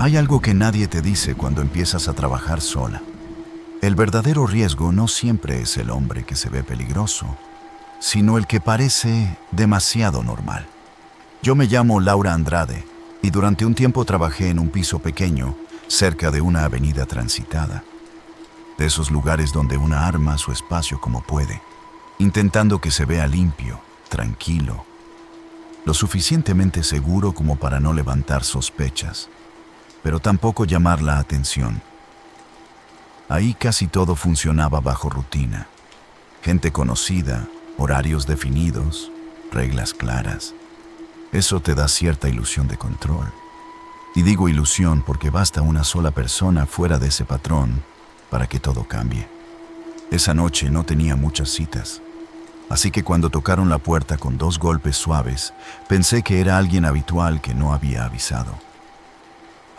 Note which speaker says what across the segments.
Speaker 1: Hay algo que nadie te dice cuando empiezas a trabajar sola. El verdadero riesgo no siempre es el hombre que se ve peligroso, sino el que parece demasiado normal. Yo me llamo Laura Andrade y durante un tiempo trabajé en un piso pequeño cerca de una avenida transitada. De esos lugares donde una arma su espacio como puede, intentando que se vea limpio, tranquilo, lo suficientemente seguro como para no levantar sospechas, pero tampoco llamar la atención. Ahí casi todo funcionaba bajo rutina. Gente conocida, horarios definidos, reglas claras. Eso te da cierta ilusión de control. Y digo ilusión porque basta una sola persona fuera de ese patrón para que todo cambie. Esa noche no tenía muchas citas, así que cuando tocaron la puerta con 2 golpes suaves, pensé que era alguien habitual que no había avisado.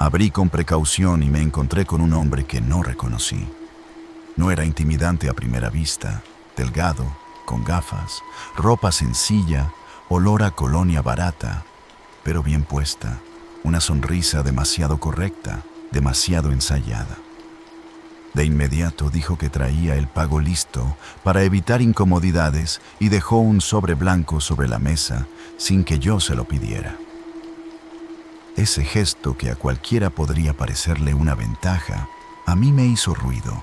Speaker 1: Abrí con precaución y me encontré con un hombre que no reconocí. No era intimidante a primera vista, delgado, con gafas, ropa sencilla, olor a colonia barata, pero bien puesta, una sonrisa demasiado correcta, demasiado ensayada. De inmediato dijo que traía el pago listo para evitar incomodidades y dejó un sobre blanco sobre la mesa sin que yo se lo pidiera. Ese gesto que a cualquiera podría parecerle una ventaja, a mí me hizo ruido.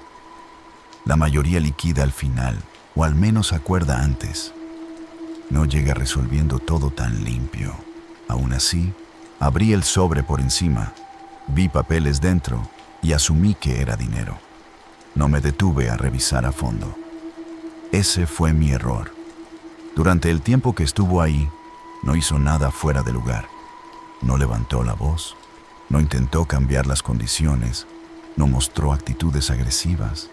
Speaker 1: La mayoría liquida al final, o al menos acuerda antes. No llega resolviendo todo tan limpio. Aún así, abrí el sobre por encima, vi papeles dentro y asumí que era dinero. No me detuve a revisar a fondo. Ese fue mi error. Durante el tiempo que estuvo ahí, no hizo nada fuera de lugar. No levantó la voz, no intentó cambiar las condiciones, no mostró actitudes agresivas.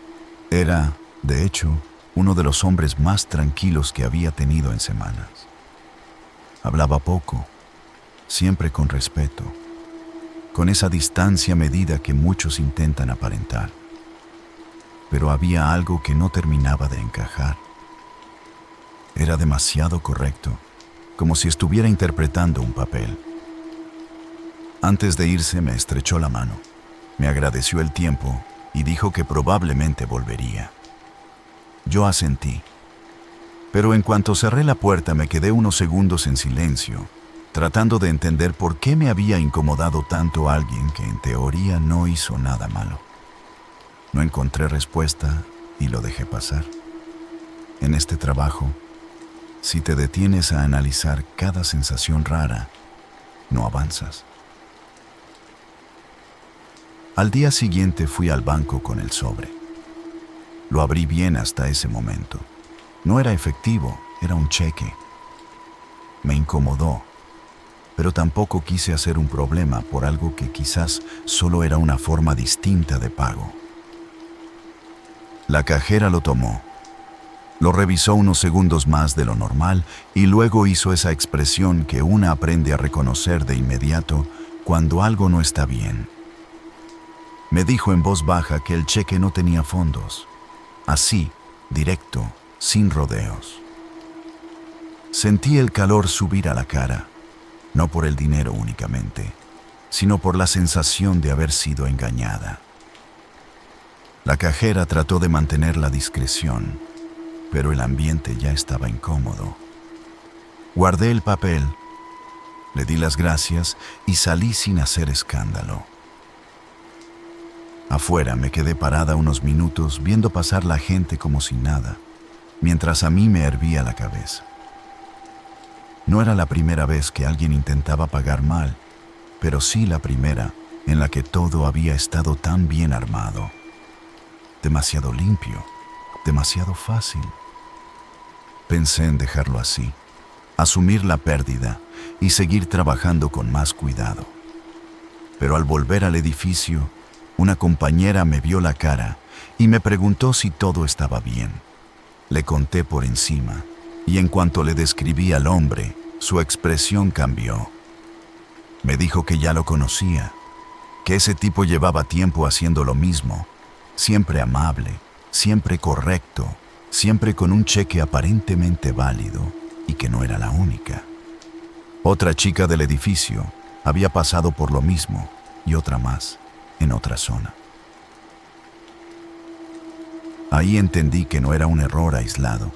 Speaker 1: Era, de hecho, uno de los hombres más tranquilos que había tenido en semanas. Hablaba poco, siempre con respeto, con esa distancia medida que muchos intentan aparentar. Pero había algo que no terminaba de encajar. Era demasiado correcto, como si estuviera interpretando un papel. Antes de irse me estrechó la mano, me agradeció el tiempo y dijo que probablemente volvería. Yo asentí, pero en cuanto cerré la puerta me quedé unos segundos en silencio, tratando de entender por qué me había incomodado tanto a alguien que en teoría no hizo nada malo. No encontré respuesta y lo dejé pasar. En este trabajo, si te detienes a analizar cada sensación rara, no avanzas. Al día siguiente fui al banco con el sobre. Lo abrí bien hasta ese momento. No era efectivo, era un cheque. Me incomodó, pero tampoco quise hacer un problema por algo que quizás solo era una forma distinta de pago. La cajera lo tomó. Lo revisó unos segundos más de lo normal y luego hizo esa expresión que una aprende a reconocer de inmediato cuando algo no está bien. Me dijo en voz baja que el cheque no tenía fondos. Así, directo, sin rodeos. Sentí el calor subir a la cara, no por el dinero únicamente, sino por la sensación de haber sido engañada. La cajera trató de mantener la discreción, pero el ambiente ya estaba incómodo. Guardé el papel, le di las gracias y salí sin hacer escándalo. Afuera me quedé parada unos minutos viendo pasar la gente como si nada, mientras a mí me hervía la cabeza. No era la primera vez que alguien intentaba pagar mal, pero sí la primera en la que todo había estado tan bien armado. Demasiado limpio, demasiado fácil. Pensé en dejarlo así, asumir la pérdida y seguir trabajando con más cuidado. Pero al volver al edificio, una compañera me vio la cara y me preguntó si todo estaba bien. Le conté por encima, y en cuanto le describí al hombre, su expresión cambió. Me dijo que ya lo conocía, que ese tipo llevaba tiempo haciendo lo mismo, siempre amable, siempre correcto, siempre con un cheque aparentemente válido, y que no era la única. Otra chica del edificio había pasado por lo mismo, y otra más en otra zona. Ahí entendí que no era un error aislado,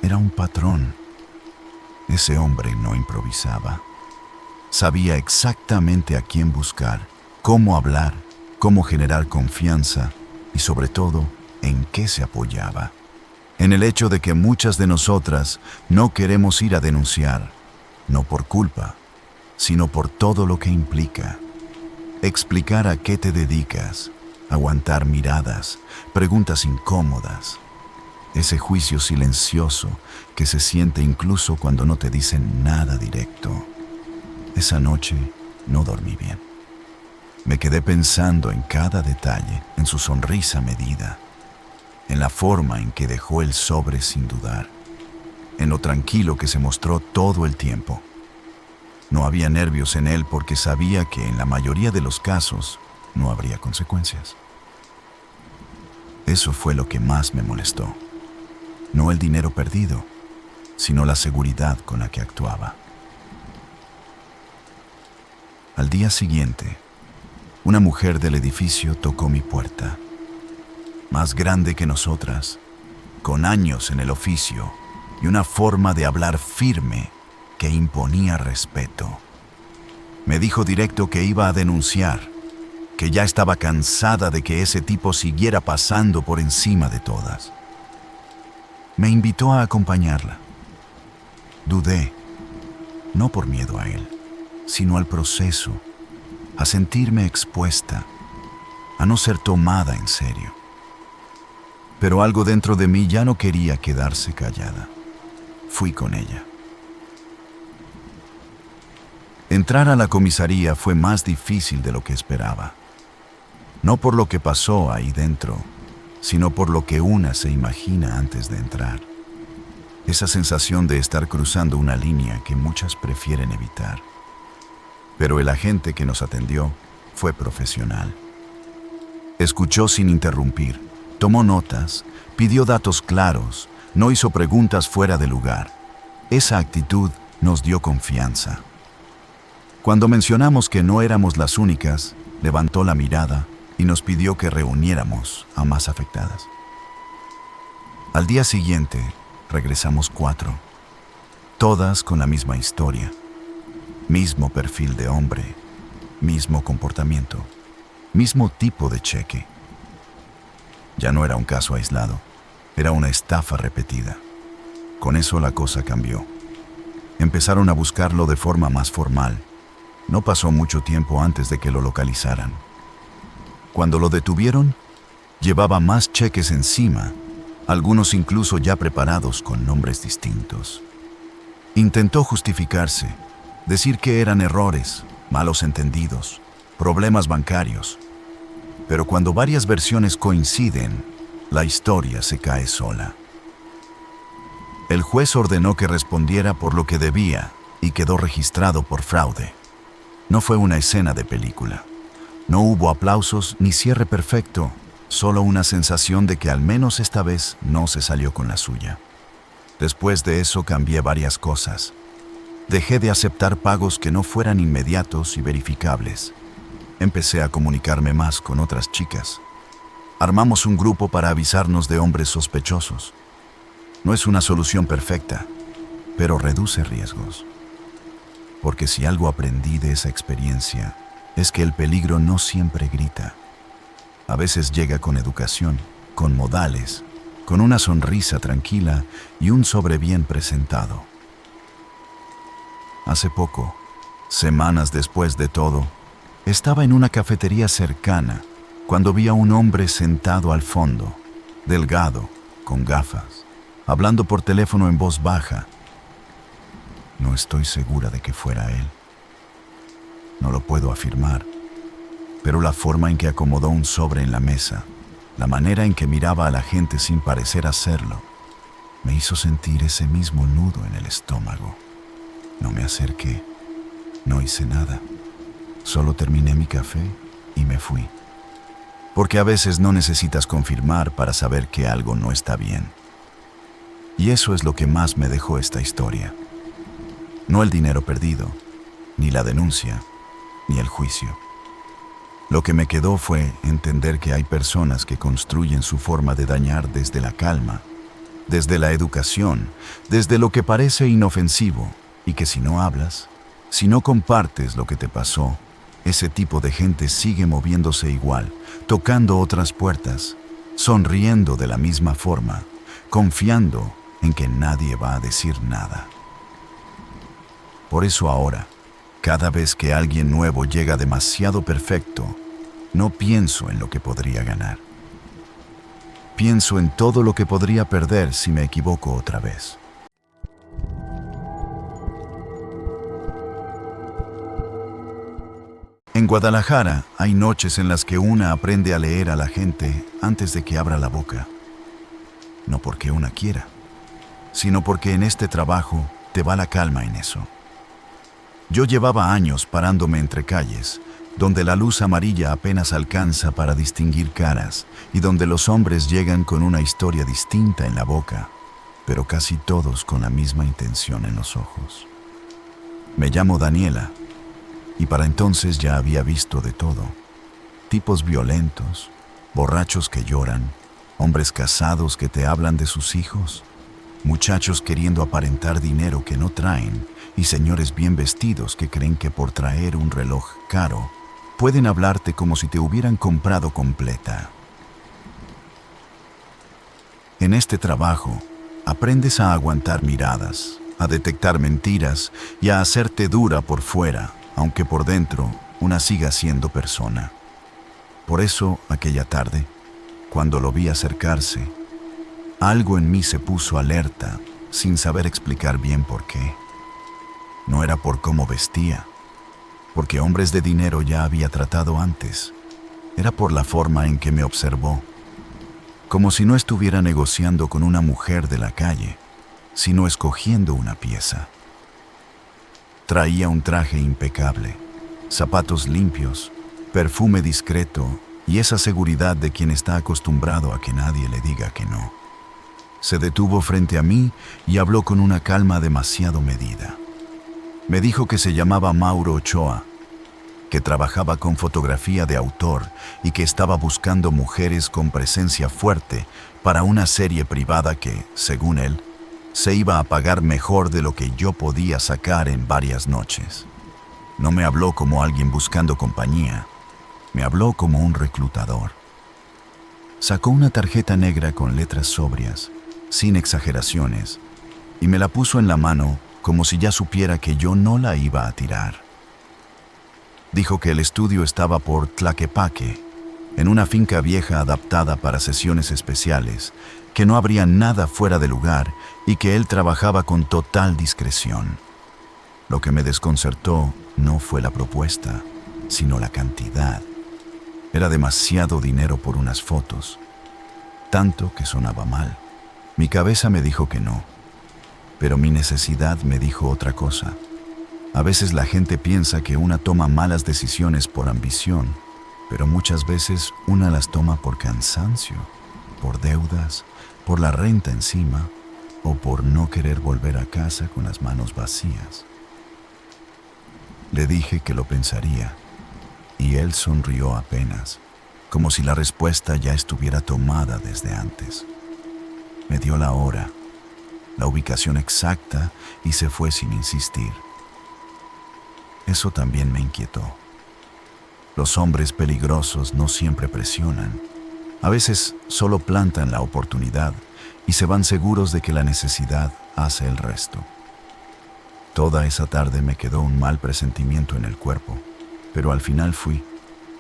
Speaker 1: era un patrón. Ese hombre no improvisaba. Sabía exactamente a quién buscar, cómo hablar, cómo generar confianza y sobre todo en qué se apoyaba. En el hecho de que muchas de nosotras no queremos ir a denunciar, no por culpa, sino por todo lo que implica. Explicar a qué te dedicas, aguantar miradas, preguntas incómodas. Ese juicio silencioso que se siente incluso cuando no te dicen nada directo. Esa noche no dormí bien. Me quedé pensando en cada detalle, en su sonrisa medida, en la forma en que dejó el sobre sin dudar, en lo tranquilo que se mostró todo el tiempo. No había nervios en él porque sabía que en la mayoría de los casos no habría consecuencias. Eso fue lo que más me molestó. No el dinero perdido, sino la seguridad con la que actuaba. Al día siguiente, una mujer del edificio tocó mi puerta. Más grande que nosotras, con años en el oficio y una forma de hablar firme que imponía respeto. Me dijo directo que iba a denunciar, que ya estaba cansada de que ese tipo siguiera pasando por encima de todas. Me invitó a acompañarla. Dudé, no por miedo a él, sino al proceso, a sentirme expuesta, a no ser tomada en serio. Pero algo dentro de mí ya no quería quedarse callada. Fui con ella. Entrar a la comisaría fue más difícil de lo que esperaba. No por lo que pasó ahí dentro, sino por lo que una se imagina antes de entrar. Esa sensación de estar cruzando una línea que muchas prefieren evitar. Pero el agente que nos atendió fue profesional. Escuchó sin interrumpir, tomó notas, pidió datos claros, no hizo preguntas fuera de lugar. Esa actitud nos dio confianza. Cuando mencionamos que no éramos las únicas, levantó la mirada y nos pidió que reuniéramos a más afectadas. Al día siguiente, regresamos 4, todas con la misma historia, mismo perfil de hombre, mismo comportamiento, mismo tipo de cheque. Ya no era un caso aislado, era una estafa repetida. Con eso la cosa cambió. Empezaron a buscarlo de forma más formal. No pasó mucho tiempo antes de que lo localizaran. Cuando lo detuvieron, llevaba más cheques encima, algunos incluso ya preparados con nombres distintos. Intentó justificarse, decir que eran errores, malos entendidos, problemas bancarios. Pero cuando varias versiones coinciden, la historia se cae sola. El juez ordenó que respondiera por lo que debía y quedó registrado por fraude. No fue una escena de película. No hubo aplausos ni cierre perfecto, solo una sensación de que al menos esta vez no se salió con la suya. Después de eso cambié varias cosas. Dejé de aceptar pagos que no fueran inmediatos y verificables. Empecé a comunicarme más con otras chicas. Armamos un grupo para avisarnos de hombres sospechosos. No es una solución perfecta, pero reduce riesgos. Porque si algo aprendí de esa experiencia, es que el peligro no siempre grita. A veces llega con educación, con modales, con una sonrisa tranquila y un sobre bien presentado. Hace poco, semanas después de todo, estaba en una cafetería cercana cuando vi a un hombre sentado al fondo, delgado, con gafas, hablando por teléfono en voz baja. No estoy segura de que fuera él. No lo puedo afirmar, pero la forma en que acomodó un sobre en la mesa, la manera en que miraba a la gente sin parecer hacerlo, me hizo sentir ese mismo nudo en el estómago. No me acerqué, no hice nada. Solo terminé mi café y me fui. Porque a veces no necesitas confirmar para saber que algo no está bien. Y eso es lo que más me dejó esta historia. No el dinero perdido, ni la denuncia, ni el juicio, Lo que me quedó fue entender que hay personas que construyen su forma de dañar desde la calma, desde la educación, desde lo que parece inofensivo, y que si no hablas, si no compartes lo que te pasó, ese tipo de gente sigue moviéndose igual, tocando otras puertas, sonriendo de la misma forma, confiando en que nadie va a decir nada. Por eso ahora, cada vez que alguien nuevo llega demasiado perfecto, no pienso en lo que podría ganar. Pienso en todo lo que podría perder si me equivoco otra vez. En Guadalajara hay noches en las que una aprende a leer a la gente antes de que abra la boca. No porque una quiera, sino porque en este trabajo te va la calma en eso. Yo llevaba años parándome entre calles, donde la luz amarilla apenas alcanza para distinguir caras y donde los hombres llegan con una historia distinta en la boca, pero casi todos con la misma intención en los ojos. Me llamo Daniela, y para entonces ya había visto de todo. Tipos violentos, borrachos que lloran, hombres casados que te hablan de sus hijos, muchachos queriendo aparentar dinero que no traen y señores bien vestidos que creen que por traer un reloj caro pueden hablarte como si te hubieran comprado completa. En este trabajo, aprendes a aguantar miradas, a detectar mentiras y a hacerte dura por fuera, aunque por dentro una siga siendo persona. Por eso, aquella tarde, cuando lo vi acercarse, algo en mí se puso alerta, sin saber explicar bien por qué. No era por cómo vestía, porque hombres de dinero ya había tratado antes. Era por la forma en que me observó, como si no estuviera negociando con una mujer de la calle, sino escogiendo una pieza. Traía un traje impecable, zapatos limpios, perfume discreto y esa seguridad de quien está acostumbrado a que nadie le diga que no. Se detuvo frente a mí y habló con una calma demasiado medida. Me dijo que se llamaba Mauro Ochoa, que trabajaba con fotografía de autor y que estaba buscando mujeres con presencia fuerte para una serie privada que, según él, se iba a pagar mejor de lo que yo podía sacar en varias noches. No me habló como alguien buscando compañía, me habló como un reclutador. Sacó una tarjeta negra con letras sobrias, sin exageraciones, y me la puso en la mano como si ya supiera que yo no la iba a tirar. Dijo que el estudio estaba por Tlaquepaque, en una finca vieja adaptada para sesiones especiales, que no habría nada fuera de lugar y que él trabajaba con total discreción. Lo que me desconcertó no fue la propuesta, sino la cantidad. Era demasiado dinero por unas fotos, tanto que sonaba mal. Mi cabeza me dijo que no, pero mi necesidad me dijo otra cosa. A veces la gente piensa que una toma malas decisiones por ambición, pero muchas veces una las toma por cansancio, por deudas, por la renta encima o por no querer volver a casa con las manos vacías. Le dije que lo pensaría y él sonrió apenas, como si la respuesta ya estuviera tomada desde antes. Me dio la hora, la ubicación exacta y se fue sin insistir. Eso también me inquietó. Los hombres peligrosos no siempre presionan. A veces solo plantan la oportunidad y se van seguros de que la necesidad hace el resto. Toda esa tarde me quedó un mal presentimiento en el cuerpo, pero al final fui.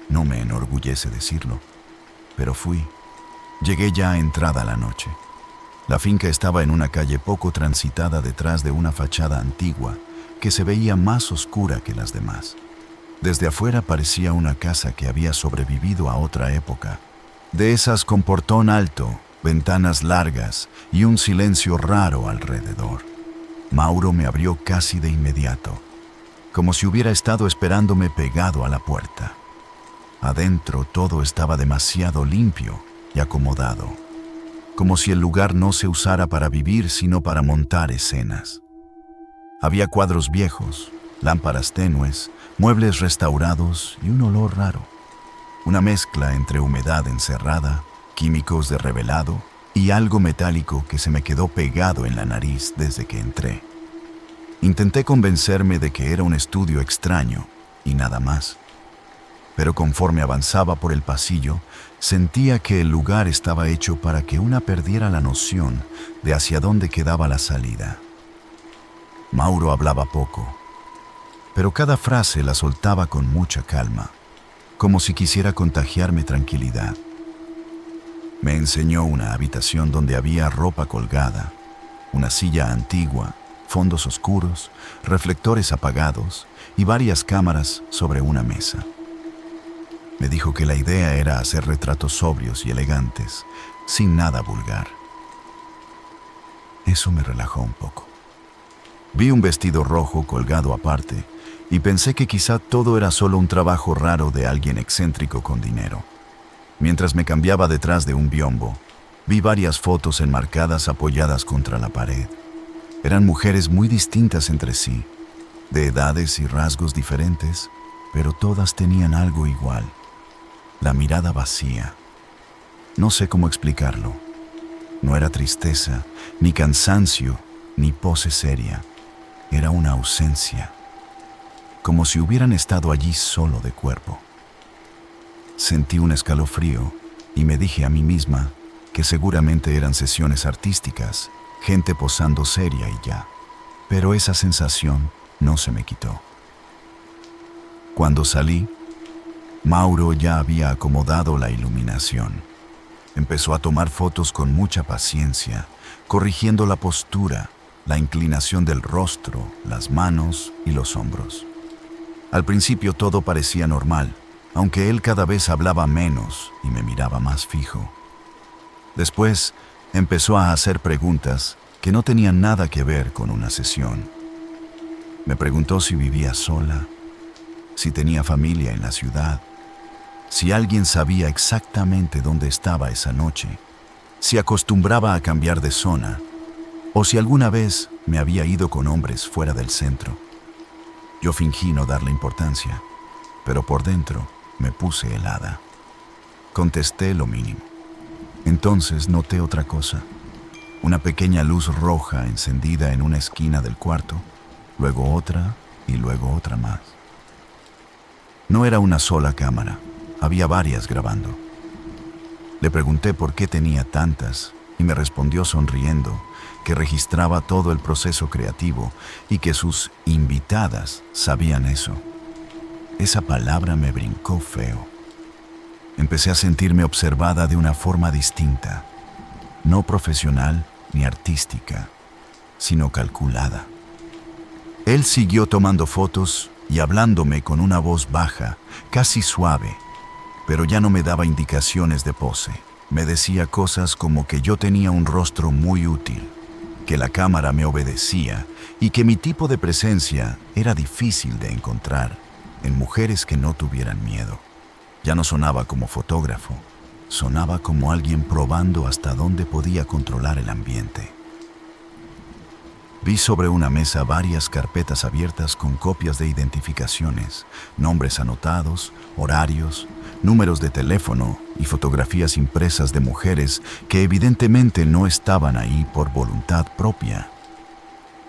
Speaker 1: No me enorgullece decirlo, pero fui. Llegué ya entrada la noche. La finca estaba en una calle poco transitada detrás de una fachada antigua que se veía más oscura que las demás. Desde afuera parecía una casa que había sobrevivido a otra época, de esas con portón alto, ventanas largas y un silencio raro alrededor. Mauro me abrió casi de inmediato, como si hubiera estado esperándome pegado a la puerta. Adentro todo estaba demasiado limpio y acomodado, como si el lugar no se usara para vivir sino para montar escenas. Había cuadros viejos, lámparas tenues, muebles restaurados y un olor raro. una mezcla entre humedad encerrada, químicos de revelado y algo metálico que se me quedó pegado en la nariz desde que entré. Intenté convencerme de que era un estudio extraño y nada más. Pero conforme avanzaba por el pasillo, sentía que el lugar estaba hecho para que una perdiera la noción de hacia dónde quedaba la salida. Mauro hablaba poco, pero cada frase la soltaba con mucha calma, como si quisiera contagiarme tranquilidad. Me enseñó una habitación donde había ropa colgada, una silla antigua, fondos oscuros, reflectores apagados y varias cámaras sobre una mesa. Me dijo que la idea era hacer retratos sobrios y elegantes, sin nada vulgar. Eso me relajó un poco. Vi un vestido rojo colgado aparte y pensé que quizá todo era solo un trabajo raro de alguien excéntrico con dinero. Mientras me cambiaba detrás de un biombo, vi varias fotos enmarcadas apoyadas contra la pared. Eran mujeres muy distintas entre sí, de edades y rasgos diferentes, pero todas tenían algo igual: la mirada vacía. No sé cómo explicarlo. No era tristeza, ni cansancio, ni pose seria. Era una ausencia, como si hubieran estado allí solo de cuerpo. Sentí un escalofrío y me dije a mí misma que seguramente eran sesiones artísticas, gente posando seria y ya. Pero esa sensación no se me quitó. Cuando salí, Mauro ya había acomodado la iluminación. Empezó a tomar fotos con mucha paciencia, corrigiendo la postura, la inclinación del rostro, las manos y los hombros. Al principio todo parecía normal, aunque él cada vez hablaba menos y me miraba más fijo. Después empezó a hacer preguntas que no tenían nada que ver con una sesión. Me preguntó si vivía sola, si tenía familia en la ciudad, si alguien sabía exactamente dónde estaba esa noche, si acostumbraba a cambiar de zona, o si alguna vez me había ido con hombres fuera del centro. Yo fingí no darle importancia, pero por dentro me puse helada. Contesté lo mínimo. Entonces noté otra cosa: una pequeña luz roja encendida en una esquina del cuarto, luego otra y luego otra más. No era una sola cámara, había varias grabando. Le pregunté por qué tenía tantas y me respondió sonriendo que registraba todo el proceso creativo y que sus invitadas sabían eso. Esa palabra me brincó feo. Empecé a sentirme observada de una forma distinta, no profesional ni artística, sino calculada. Él siguió tomando fotos y hablándome con una voz baja, casi suave, pero ya no me daba indicaciones de pose. Me decía cosas como que yo tenía un rostro muy útil, que la cámara me obedecía y que mi tipo de presencia era difícil de encontrar en mujeres que no tuvieran miedo. Ya no sonaba como fotógrafo, sonaba como alguien probando hasta dónde podía controlar el ambiente. Vi sobre una mesa varias carpetas abiertas con copias de identificaciones, nombres anotados, horarios, números de teléfono y fotografías impresas de mujeres que evidentemente no estaban ahí por voluntad propia.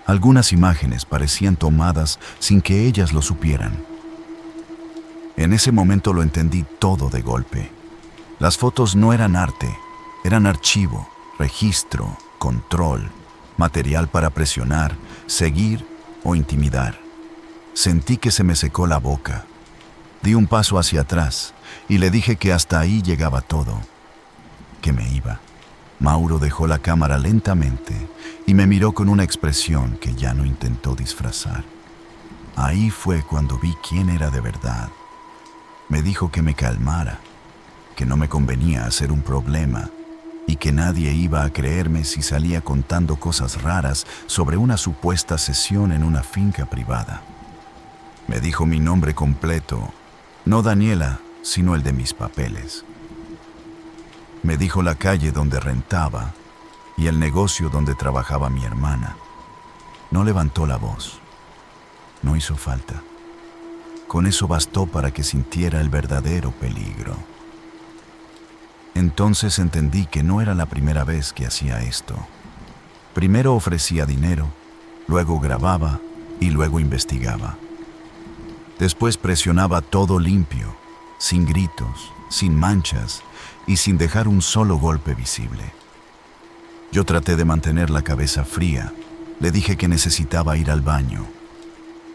Speaker 1: Algunas imágenes parecían tomadas sin que ellas lo supieran. En ese momento lo entendí todo de golpe. Las fotos no eran arte, eran archivo, registro, control, material para presionar, seguir o intimidar. Sentí que se me secó la boca. Di un paso hacia atrás y le dije que hasta ahí llegaba todo, que me iba. Mauro dejó la cámara lentamente y me miró con una expresión que ya no intentó disfrazar. Ahí fue cuando vi quién era de verdad. Me dijo que me calmara, que no me convenía hacer un problema y que nadie iba a creerme si salía contando cosas raras sobre una supuesta sesión en una finca privada. Me dijo mi nombre completo, no Daniela, sino el de mis papeles. Me dijo la calle donde rentaba y el negocio donde trabajaba mi hermana. No levantó la voz. No hizo falta. Con eso bastó para que sintiera el verdadero peligro. Entonces entendí que no era la primera vez que hacía esto. Primero ofrecía dinero, luego grababa y luego investigaba. Después presionaba todo limpio, sin gritos, sin manchas y sin dejar un solo golpe visible. Yo traté de mantener la cabeza fría. Le dije que necesitaba ir al baño.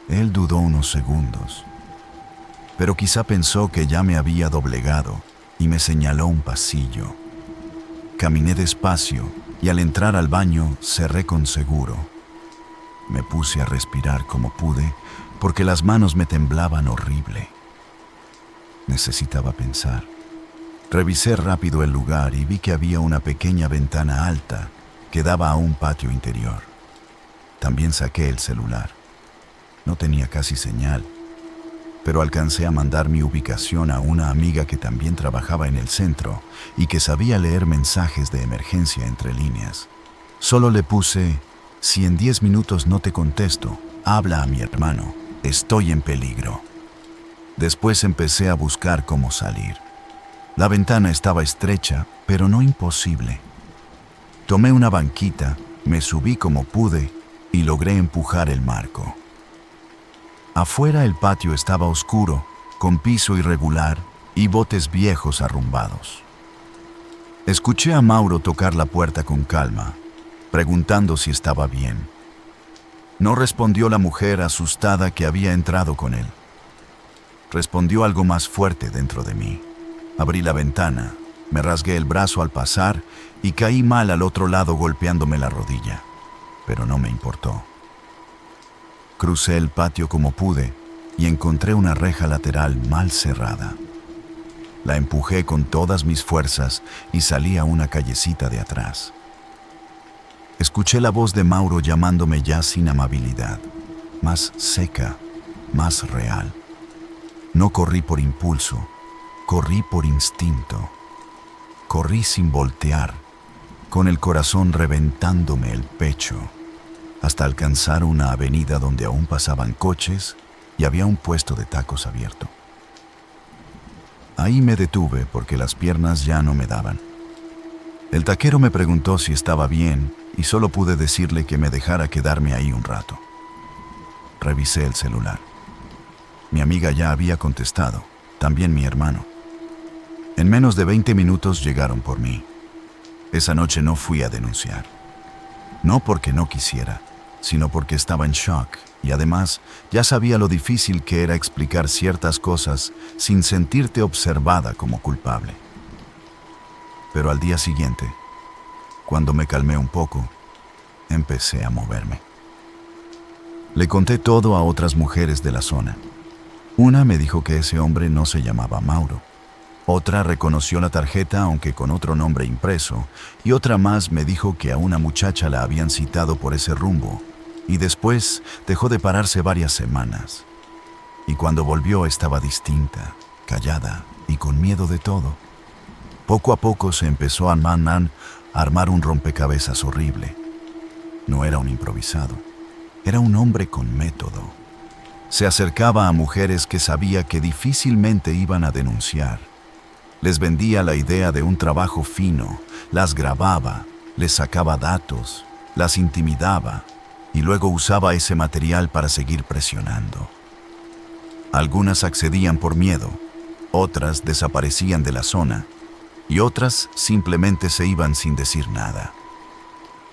Speaker 1: Él dudó unos segundos, pero quizá pensó que ya me había doblegado y me señaló un pasillo. Caminé despacio y al entrar al baño cerré con seguro. Me puse a respirar como pude porque las manos me temblaban horrible. Necesitaba pensar. Revisé rápido el lugar y vi que había una pequeña ventana alta que daba a un patio interior. También saqué el celular. No tenía casi señal, pero alcancé a mandar mi ubicación a una amiga que también trabajaba en el centro y que sabía leer mensajes de emergencia entre líneas. Solo le puse: si en 10 minutos no te contesto, habla a mi hermano, estoy en peligro. Después empecé a buscar cómo salir. La ventana estaba estrecha, pero no imposible. Tomé una banquita, me subí como pude y logré empujar el marco. Afuera el patio estaba oscuro, con piso irregular y botes viejos arrumbados. Escuché a Mauro tocar la puerta con calma, preguntando si estaba bien. No respondió la mujer asustada que había entrado con él. Respondió algo más fuerte dentro de mí. Abrí la ventana, me rasgué el brazo al pasar y caí mal al otro lado golpeándome la rodilla, pero no me importó. Crucé el patio como pude y encontré una reja lateral mal cerrada. La empujé con todas mis fuerzas y salí a una callecita de atrás. Escuché la voz de Mauro llamándome ya sin amabilidad, más seca, más real. No corrí por impulso, corrí por instinto. Corrí sin voltear, con el corazón reventándome el pecho, hasta alcanzar una avenida donde aún pasaban coches y había un puesto de tacos abierto. Ahí me detuve porque las piernas ya no me daban. El taquero me preguntó si estaba bien y solo pude decirle que me dejara quedarme ahí un rato. Revisé el celular. Mi amiga ya había contestado, también mi hermano. En menos de 20 minutos llegaron por mí. Esa noche no fui a denunciar. No porque no quisiera, sino porque estaba en shock y además ya sabía lo difícil que era explicar ciertas cosas sin sentirte observada como culpable. Pero al día siguiente, cuando me calmé un poco, empecé a moverme. Le conté todo a otras mujeres de la zona. Una me dijo que ese hombre no se llamaba Mauro. Otra reconoció la tarjeta aunque con otro nombre impreso, y otra más me dijo que a una muchacha la habían citado por ese rumbo, y después dejó de pararse varias semanas. Y cuando volvió estaba distinta, callada y con miedo de todo. Poco a poco se empezó a armar un rompecabezas horrible. No era un improvisado, era un hombre con método. Se acercaba a mujeres que sabía que difícilmente iban a denunciar. Les vendía la idea de un trabajo fino, las grababa, les sacaba datos, las intimidaba y luego usaba ese material para seguir presionando. Algunas accedían por miedo, otras desaparecían de la zona y otras simplemente se iban sin decir nada.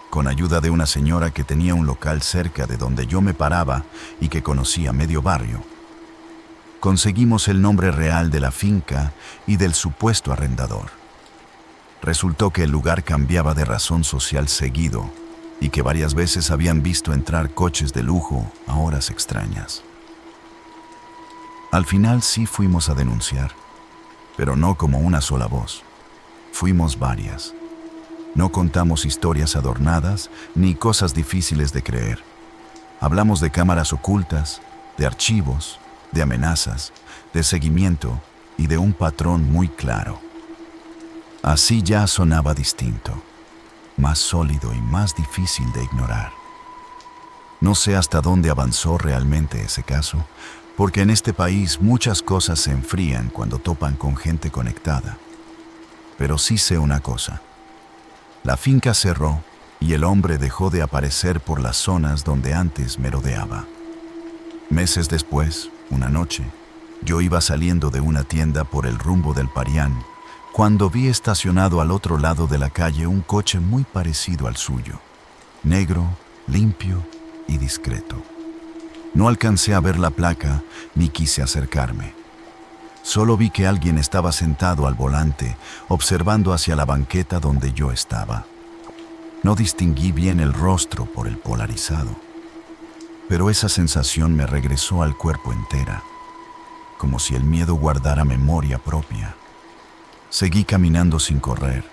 Speaker 1: Con ayuda de una señora que tenía un local cerca de donde yo me paraba y que conocía medio barrio, conseguimos el nombre real de la finca y del supuesto arrendador. Resultó que el lugar cambiaba de razón social seguido y que varias veces habían visto entrar coches de lujo a horas extrañas. Al final sí fuimos a denunciar, pero no como una sola voz. Fuimos varias. No contamos historias adornadas ni cosas difíciles de creer. Hablamos de cámaras ocultas, de archivos, de amenazas, de seguimiento y de un patrón muy claro. Así ya sonaba distinto, más sólido y más difícil de ignorar. No sé hasta dónde avanzó realmente ese caso, porque en este país muchas cosas se enfrían cuando topan con gente conectada. Pero sí sé una cosa. La finca cerró y el hombre dejó de aparecer por las zonas donde antes merodeaba. Meses después, una noche, yo iba saliendo de una tienda por el rumbo del Parián cuando vi estacionado al otro lado de la calle un coche muy parecido al suyo, negro, limpio y discreto. No alcancé a ver la placa ni quise acercarme. Solo vi que alguien estaba sentado al volante, observando hacia la banqueta donde yo estaba. No distinguí bien el rostro por el polarizado, pero esa sensación me regresó al cuerpo entera, como si el miedo guardara memoria propia. Seguí caminando sin correr,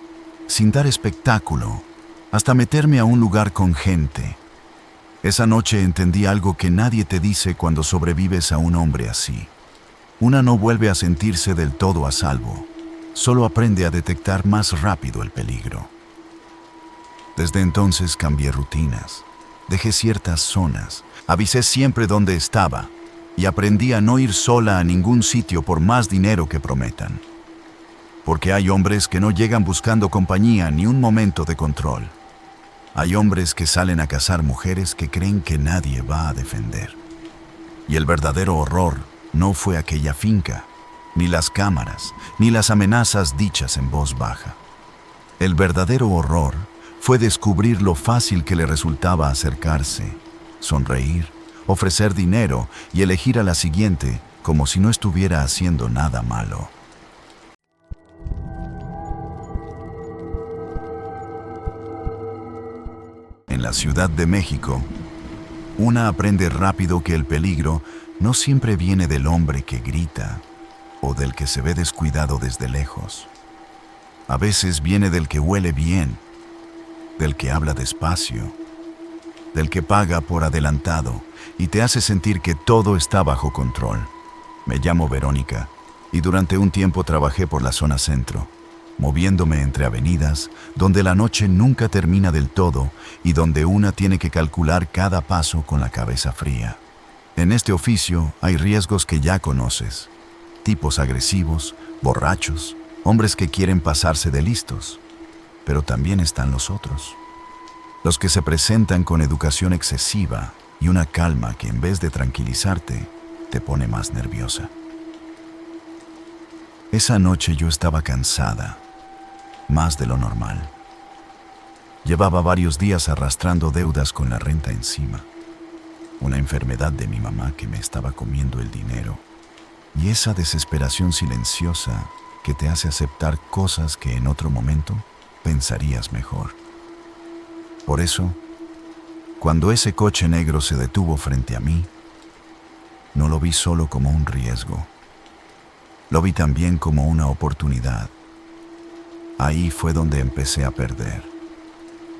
Speaker 1: sin dar espectáculo, hasta meterme a un lugar con gente. Esa noche entendí algo que nadie te dice cuando sobrevives a un hombre así. Una no vuelve a sentirse del todo a salvo, solo aprende a detectar más rápido el peligro. Desde entonces cambié rutinas, dejé ciertas zonas, avisé siempre dónde estaba y aprendí a no ir sola a ningún sitio por más dinero que prometan. Porque hay hombres que no llegan buscando compañía ni un momento de control. Hay hombres que salen a cazar mujeres que creen que nadie va a defender. Y el verdadero horror no fue aquella finca, ni las cámaras, ni las amenazas dichas en voz baja. El verdadero horror fue descubrir lo fácil que le resultaba acercarse, sonreír, ofrecer dinero y elegir a la siguiente como si no estuviera haciendo nada malo. En la Ciudad de México, una aprende rápido que el peligro no siempre viene del hombre que grita o del que se ve descuidado desde lejos. A veces viene del que huele bien, del que habla despacio, del que paga por adelantado y te hace sentir que todo está bajo control. Me llamo Verónica y durante un tiempo trabajé por la zona centro, moviéndome entre avenidas donde la noche nunca termina del todo y donde una tiene que calcular cada paso con la cabeza fría. En este oficio hay riesgos que ya conoces, tipos agresivos, borrachos, hombres que quieren pasarse de listos, pero también están los otros, los que se presentan con educación excesiva y una calma que en vez de tranquilizarte, te pone más nerviosa. Esa noche yo estaba cansada, más de lo normal. Llevaba varios días arrastrando deudas con la renta encima, una enfermedad de mi mamá que me estaba comiendo el dinero, y esa desesperación silenciosa que te hace aceptar cosas que en otro momento pensarías mejor. Por eso, cuando ese coche negro se detuvo frente a mí, no lo vi solo como un riesgo, lo vi también como una oportunidad. Ahí fue donde empecé a perder.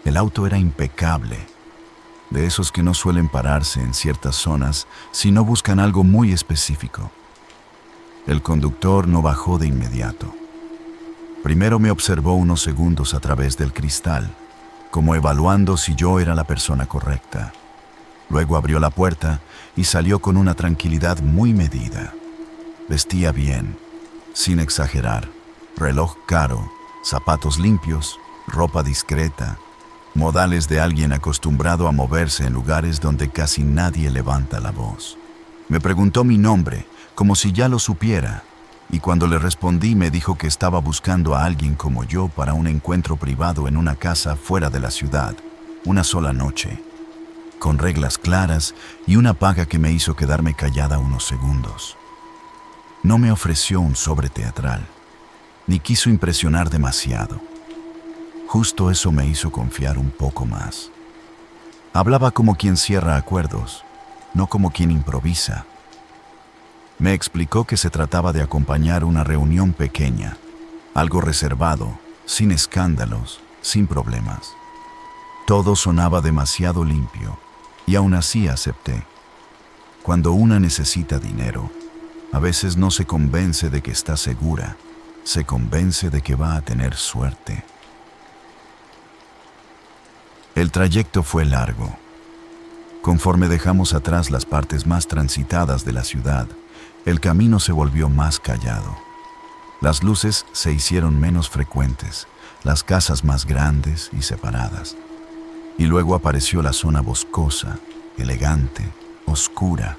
Speaker 1: El auto era impecable, de esos que no suelen pararse en ciertas zonas si no buscan algo muy específico. El conductor no bajó de inmediato. Primero me observó unos segundos a través del cristal, como evaluando si yo era la persona correcta. Luego abrió la puerta y salió con una tranquilidad muy medida. Vestía bien, sin exagerar, reloj caro, zapatos limpios, ropa discreta, modales de alguien acostumbrado a moverse en lugares donde casi nadie levanta la voz. Me preguntó mi nombre, como si ya lo supiera, y cuando le respondí me dijo que estaba buscando a alguien como yo para un encuentro privado en una casa fuera de la ciudad, una sola noche, con reglas claras y una paga que me hizo quedarme callada unos segundos. No me ofreció un sobre teatral, ni quiso impresionar demasiado. Justo eso me hizo confiar un poco más. Hablaba como quien cierra acuerdos, no como quien improvisa. Me explicó que se trataba de acompañar una reunión pequeña, algo reservado, sin escándalos, sin problemas. Todo sonaba demasiado limpio, y aún así acepté. Cuando una necesita dinero, a veces no se convence de que está segura, se convence de que va a tener suerte. El trayecto fue largo. Conforme dejamos atrás las partes más transitadas de la ciudad, el camino se volvió más callado. Las luces se hicieron menos frecuentes, las casas más grandes y separadas. Y luego apareció la zona boscosa, elegante, oscura,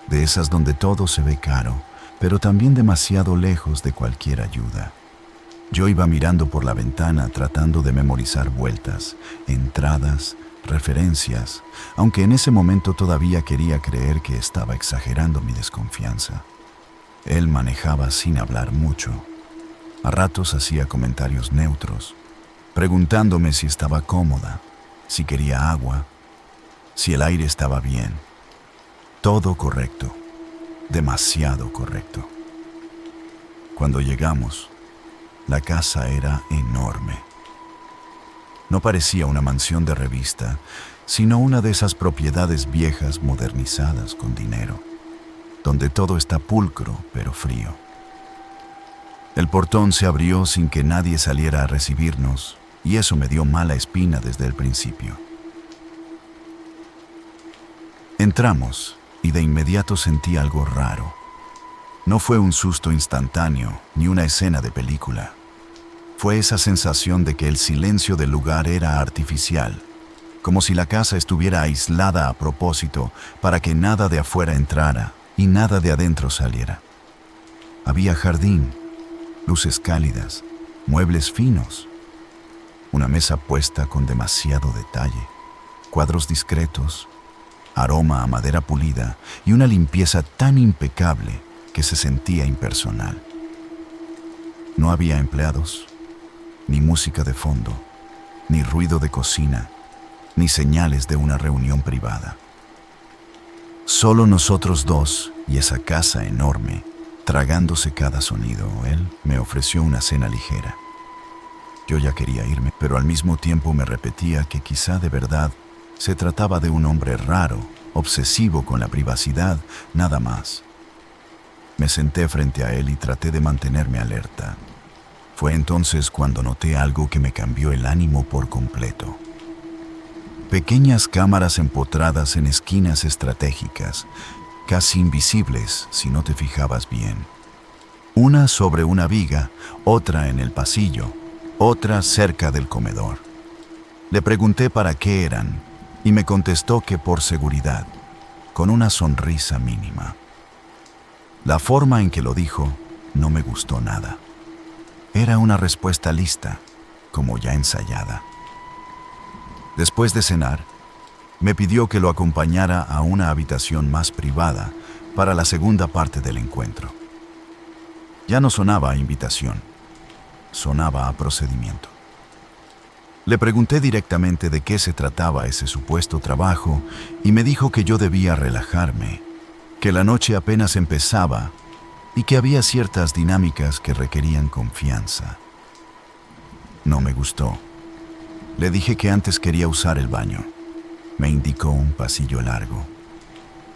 Speaker 1: de esas donde todo se ve caro, pero también demasiado lejos de cualquier ayuda. Yo iba mirando por la ventana tratando de memorizar vueltas, entradas, referencias, aunque en ese momento todavía quería creer que estaba exagerando mi desconfianza. Él manejaba sin hablar mucho. A ratos hacía comentarios neutros, preguntándome si estaba cómoda, si quería agua, si el aire estaba bien. Todo correcto, demasiado correcto. Cuando llegamos, la casa era enorme. No parecía una mansión de revista, sino una de esas propiedades viejas modernizadas con dinero, donde todo está pulcro pero frío. El portón se abrió sin que nadie saliera a recibirnos, y eso me dio mala espina desde el principio. Entramos, y de inmediato sentí algo raro. No fue un susto instantáneo, ni una escena de película. Fue esa sensación de que el silencio del lugar era artificial, como si la casa estuviera aislada a propósito para que nada de afuera entrara y nada de adentro saliera. Había jardín, luces cálidas, muebles finos, una mesa puesta con demasiado detalle, cuadros discretos, aroma a madera pulida y una limpieza tan impecable que se sentía impersonal. No había empleados, ni música de fondo, ni ruido de cocina, ni señales de una reunión privada. Solo nosotros dos y esa casa enorme, tragándose cada sonido. Él me ofreció una cena ligera. Yo ya quería irme, pero al mismo tiempo me repetía que quizá de verdad se trataba de un hombre raro, obsesivo con la privacidad, nada más. Me senté frente a él y traté de mantenerme alerta. Fue entonces cuando noté algo que me cambió el ánimo por completo. Pequeñas cámaras empotradas en esquinas estratégicas, casi invisibles si no te fijabas bien. Una sobre una viga, otra en el pasillo, otra cerca del comedor. Le pregunté para qué eran y me contestó que por seguridad, con una sonrisa mínima. La forma en que lo dijo no me gustó nada. Era una respuesta lista, como ya ensayada. Después de cenar, me pidió que lo acompañara a una habitación más privada para la segunda parte del encuentro. Ya no sonaba a invitación, sonaba a procedimiento. Le pregunté directamente de qué se trataba ese supuesto trabajo y me dijo que yo debía relajarme, que la noche apenas empezaba y que había ciertas dinámicas que requerían confianza. No me gustó. Le dije que antes quería usar el baño. Me indicó un pasillo largo.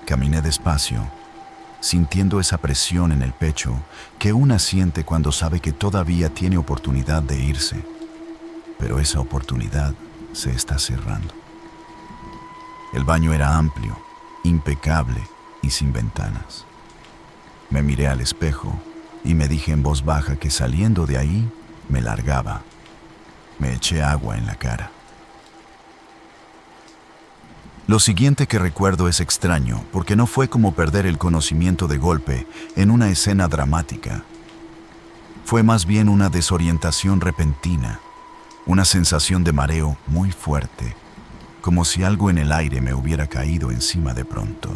Speaker 1: Caminé despacio, sintiendo esa presión en el pecho que una siente cuando sabe que todavía tiene oportunidad de irse, pero esa oportunidad se está cerrando. El baño era amplio, impecable y sin ventanas. Me miré al espejo y me dije en voz baja que saliendo de ahí me largaba. Me eché agua en la cara. Lo siguiente que recuerdo es extraño porque no fue como perder el conocimiento de golpe en una escena dramática. Fue más bien una desorientación repentina, una sensación de mareo muy fuerte, como si algo en el aire me hubiera caído encima de pronto.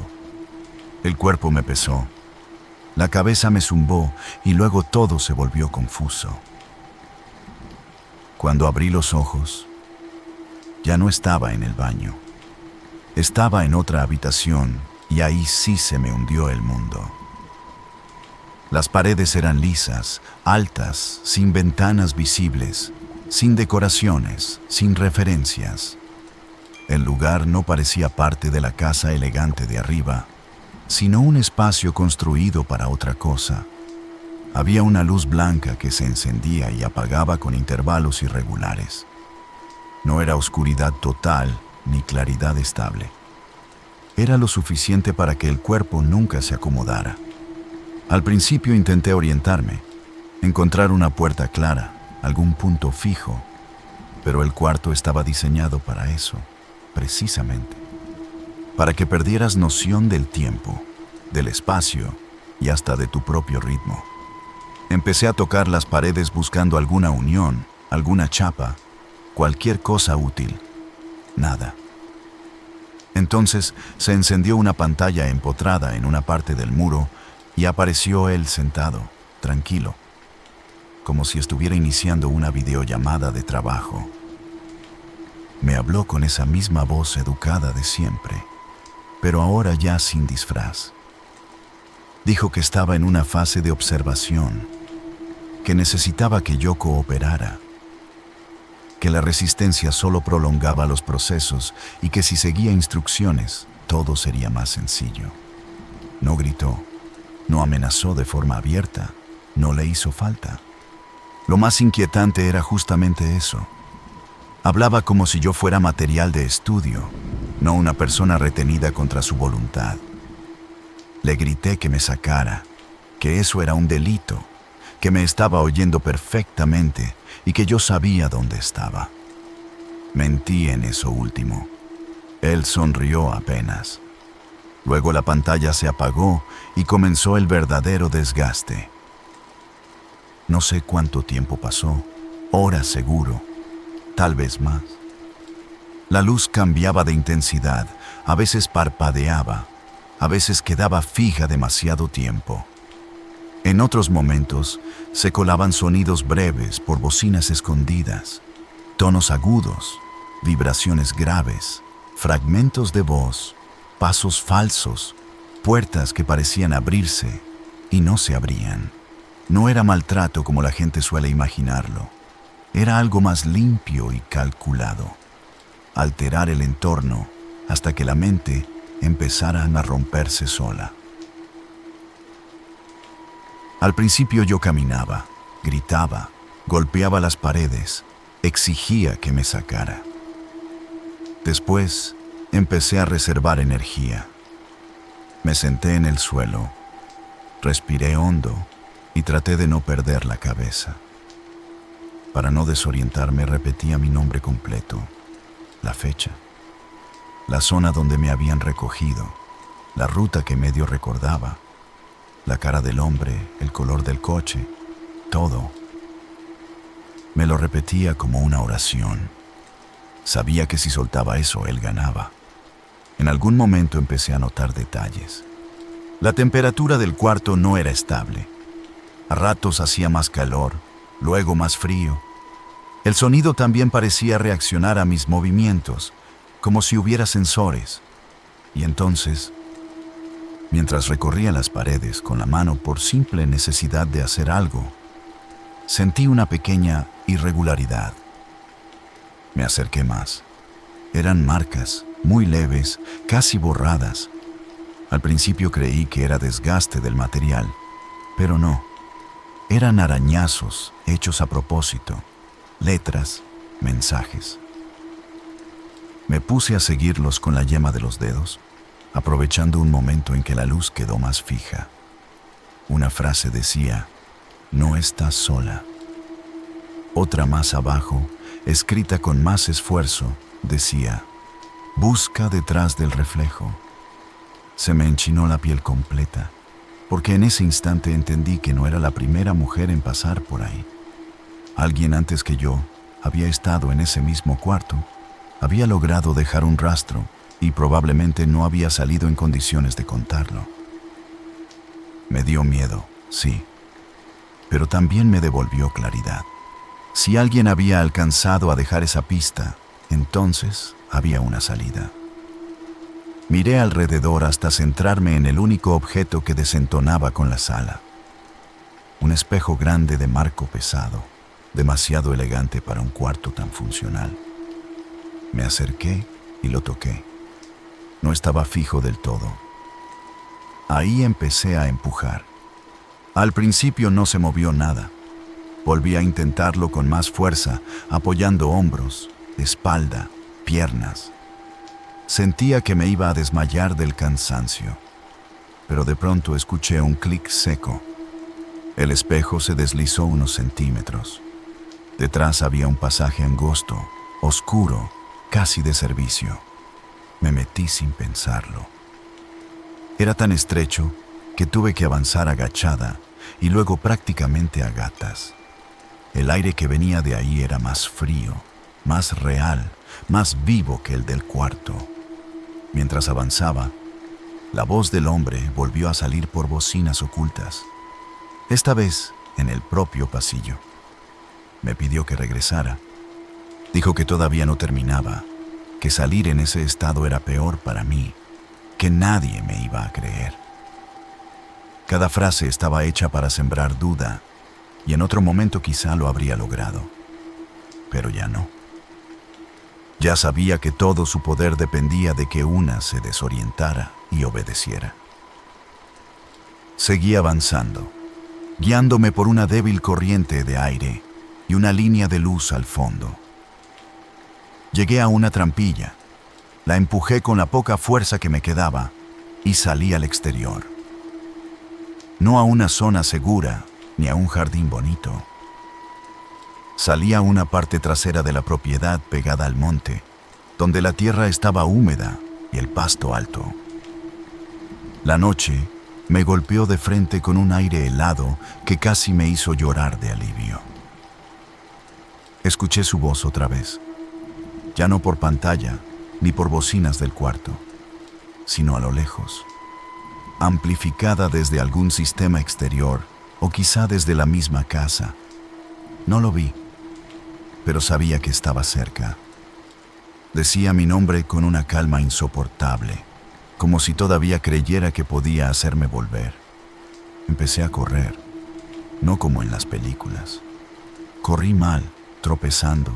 Speaker 1: El cuerpo me pesó, la cabeza me zumbó y luego todo se volvió confuso. Cuando abrí los ojos, ya no estaba en el baño. Estaba en otra habitación y ahí sí se me hundió el mundo. Las paredes eran lisas, altas, sin ventanas visibles, sin decoraciones, sin referencias. El lugar no parecía parte de la casa elegante de arriba, sino un espacio construido para otra cosa. Había una luz blanca que se encendía y apagaba con intervalos irregulares. No era oscuridad total ni claridad estable. Era lo suficiente para que el cuerpo nunca se acomodara. Al principio intenté orientarme, encontrar una puerta clara, algún punto fijo, pero el cuarto estaba diseñado para eso, precisamente, para que perdieras noción del tiempo, del espacio y hasta de tu propio ritmo. Empecé a tocar las paredes buscando alguna unión, alguna chapa, cualquier cosa útil. Nada. Entonces se encendió una pantalla empotrada en una parte del muro y apareció él sentado, tranquilo, como si estuviera iniciando una videollamada de trabajo. Me habló con esa misma voz educada de siempre, pero ahora ya sin disfraz. Dijo que estaba en una fase de observación, que necesitaba que yo cooperara, que la resistencia solo prolongaba los procesos y que si seguía instrucciones, todo sería más sencillo. No gritó, no amenazó de forma abierta, no le hizo falta. Lo más inquietante era justamente eso. Hablaba como si yo fuera material de estudio, no una persona retenida contra su voluntad. Le grité que me sacara, que eso era un delito, que me estaba oyendo perfectamente y que yo sabía dónde estaba. Mentí en eso último. Él sonrió apenas. Luego la pantalla se apagó y comenzó el verdadero desgaste. No sé cuánto tiempo pasó, horas seguro, tal vez más. La luz cambiaba de intensidad, a veces parpadeaba, a veces quedaba fija demasiado tiempo. En otros momentos se colaban sonidos breves por bocinas escondidas, tonos agudos, vibraciones graves, fragmentos de voz, pasos falsos, puertas que parecían abrirse y no se abrían. No era maltrato como la gente suele imaginarlo. Era algo más limpio y calculado. Alterar el entorno hasta que la mente empezara a romperse sola. Al principio yo caminaba, gritaba, golpeaba las paredes, exigía que me sacara. Después empecé a reservar energía. Me senté en el suelo, respiré hondo y traté de no perder la cabeza. Para no desorientarme repetía mi nombre completo, la fecha, la zona donde me habían recogido, la ruta que medio recordaba, la cara del hombre, el color del coche, todo. Me lo repetía como una oración. Sabía que si soltaba eso, él ganaba. En algún momento empecé a notar detalles. La temperatura del cuarto no era estable. A ratos hacía más calor, luego más frío. El sonido también parecía reaccionar a mis movimientos, como si hubiera sensores. Y entonces, mientras recorría las paredes con la mano por simple necesidad de hacer algo, sentí una pequeña irregularidad. Me acerqué más. Eran marcas, muy leves, casi borradas. Al principio creí que era desgaste del material, pero no. Eran arañazos hechos a propósito, letras, mensajes. Me puse a seguirlos con la yema de los dedos, aprovechando un momento en que la luz quedó más fija. Una frase decía, "No estás sola". Otra más abajo, escrita con más esfuerzo, decía, "Busca detrás del reflejo". Se me enchinó la piel completa, porque en ese instante entendí que no era la primera mujer en pasar por ahí. Alguien antes que yo había estado en ese mismo cuarto, había logrado dejar un rastro y probablemente no había salido en condiciones de contarlo. Me dio miedo, sí, pero también me devolvió claridad. Si alguien había alcanzado a dejar esa pista, entonces había una salida. Miré alrededor hasta centrarme en el único objeto que desentonaba con la sala. Un espejo grande de marco pesado, demasiado elegante para un cuarto tan funcional. Me acerqué y lo toqué. No estaba fijo del todo. Ahí empecé a empujar. Al principio no se movió nada. Volví a intentarlo con más fuerza, apoyando hombros, espalda, piernas. Sentía que me iba a desmayar del cansancio, pero de pronto escuché un clic seco. El espejo se deslizó unos centímetros. Detrás había un pasaje angosto, oscuro, casi de servicio. Me metí sin pensarlo. Era tan estrecho que tuve que avanzar agachada y luego prácticamente a gatas. El aire que venía de ahí era más frío, más real, más vivo que el del cuarto. Mientras avanzaba, la voz del hombre volvió a salir por bocinas ocultas, esta vez en el propio pasillo. Me pidió que regresara. Dijo que todavía no terminaba, que salir en ese estado era peor para mí, que nadie me iba a creer. Cada frase estaba hecha para sembrar duda, y en otro momento quizá lo habría logrado. Pero ya no. Ya sabía que todo su poder dependía de que una se desorientara y obedeciera. Seguí avanzando, guiándome por una débil corriente de aire y una línea de luz al fondo. Llegué a una trampilla, la empujé con la poca fuerza que me quedaba y salí al exterior. No a una zona segura ni a un jardín bonito. Salí a una parte trasera de la propiedad pegada al monte, donde la tierra estaba húmeda y el pasto alto. La noche me golpeó de frente con un aire helado que casi me hizo llorar de alivio. Escuché su voz otra vez, ya no por pantalla ni por bocinas del cuarto, sino a lo lejos, amplificada desde algún sistema exterior o quizá desde la misma casa. No lo vi, pero sabía que estaba cerca. Decía mi nombre con una calma insoportable, como si todavía creyera que podía hacerme volver. Empecé a correr, no como en las películas. Corrí mal, tropezando,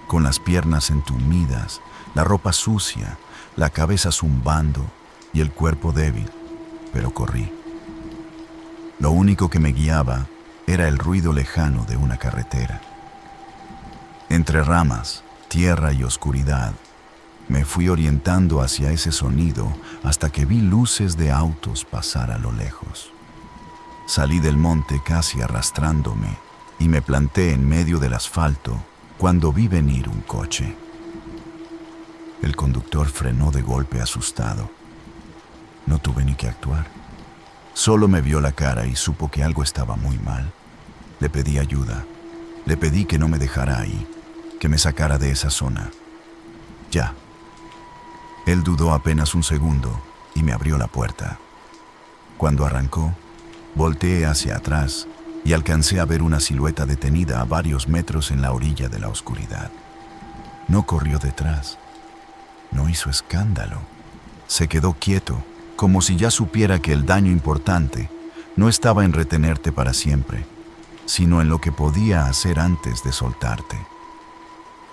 Speaker 1: con las piernas entumidas, la ropa sucia, la cabeza zumbando y el cuerpo débil, pero corrí. Lo único que me guiaba era el ruido lejano de una carretera. Entre ramas, tierra y oscuridad, me fui orientando hacia ese sonido hasta que vi luces de autos pasar a lo lejos. Salí del monte casi arrastrándome y me planté en medio del asfalto cuando vi venir un coche. El conductor frenó de golpe asustado. No tuve ni que actuar. Solo me vio la cara y supo que algo estaba muy mal. Le pedí ayuda. Le pedí que no me dejara ahí, que me sacara de esa zona. Ya. Él dudó apenas un segundo y me abrió la puerta. Cuando arrancó, volteé hacia atrás y alcancé a ver una silueta detenida a varios metros en la orilla de la oscuridad. No corrió detrás. No hizo escándalo. Se quedó quieto, como si ya supiera que el daño importante no estaba en retenerte para siempre, sino en lo que podía hacer antes de soltarte.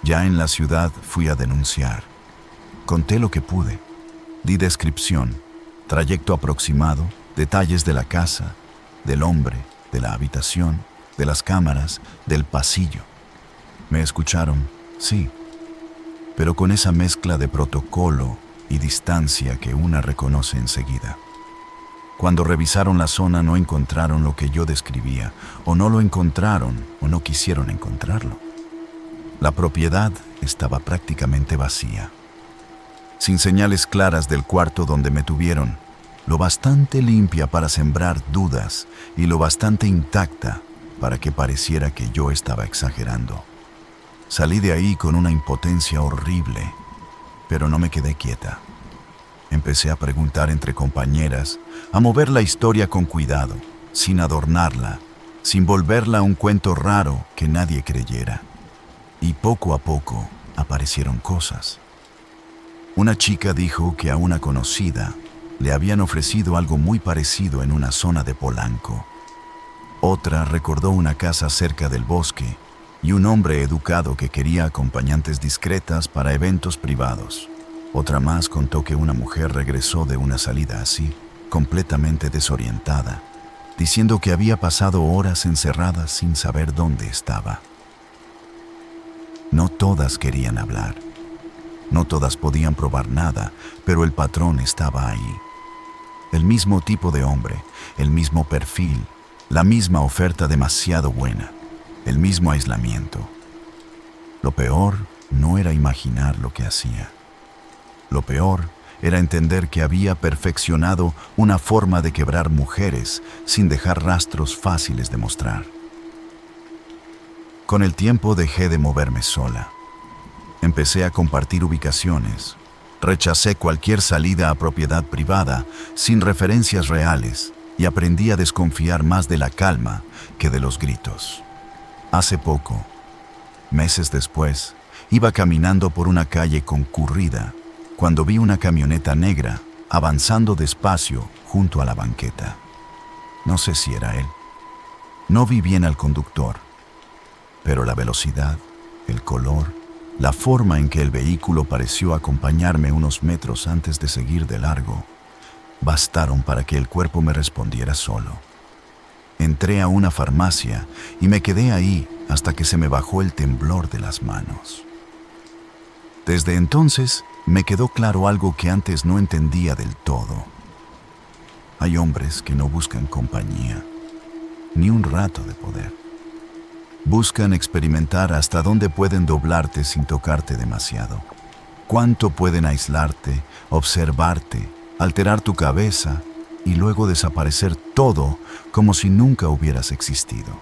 Speaker 1: Ya en la ciudad fui a denunciar. Conté lo que pude. Di descripción, trayecto aproximado, detalles de la casa, del hombre, de la habitación, de las cámaras, del pasillo. Me escucharon, sí, pero con esa mezcla de protocolo y distancia que una reconoce enseguida. Cuando revisaron la zona no encontraron lo que yo describía, o no lo encontraron o no quisieron encontrarlo. La propiedad estaba prácticamente vacía, sin señales claras del cuarto donde me tuvieron, lo bastante limpia para sembrar dudas y lo bastante intacta para que pareciera que yo estaba exagerando. Salí de ahí con una impotencia horrible, pero no me quedé quieta. Empecé a preguntar entre compañeras, a mover la historia con cuidado, sin adornarla, sin volverla un cuento raro que nadie creyera. Y poco a poco aparecieron cosas. Una chica dijo que a una conocida le habían ofrecido algo muy parecido en una zona de Polanco. Otra recordó una casa cerca del bosque y un hombre educado que quería acompañantes discretas para eventos privados. Otra más contó que una mujer regresó de una salida así, completamente desorientada, diciendo que había pasado horas encerrada sin saber dónde estaba. No todas querían hablar. No todas podían probar nada, pero el patrón estaba ahí. El mismo tipo de hombre, el mismo perfil, la misma oferta demasiado buena, el mismo aislamiento. Lo peor no era imaginar lo que hacía. Lo peor era entender que había perfeccionado una forma de quebrar mujeres sin dejar rastros fáciles de mostrar. Con el tiempo dejé de moverme sola. Empecé a compartir ubicaciones. Rechacé cualquier salida a propiedad privada sin referencias reales y aprendí a desconfiar más de la calma que de los gritos. Hace poco, meses después, iba caminando por una calle concurrida cuando vi una camioneta negra avanzando despacio junto a la banqueta. No sé si era él. No vi bien al conductor, pero la velocidad, el color, la forma en que el vehículo pareció acompañarme unos metros antes de seguir de largo, bastaron para que el cuerpo me respondiera solo. Entré a una farmacia y me quedé ahí hasta que se me bajó el temblor de las manos. Desde entonces me quedó claro algo que antes no entendía del todo. Hay hombres que no buscan compañía, ni un rato de poder. Buscan experimentar hasta dónde pueden doblarte sin tocarte demasiado. Cuánto pueden aislarte, observarte, alterar tu cabeza y luego desaparecer todo como si nunca hubieras existido.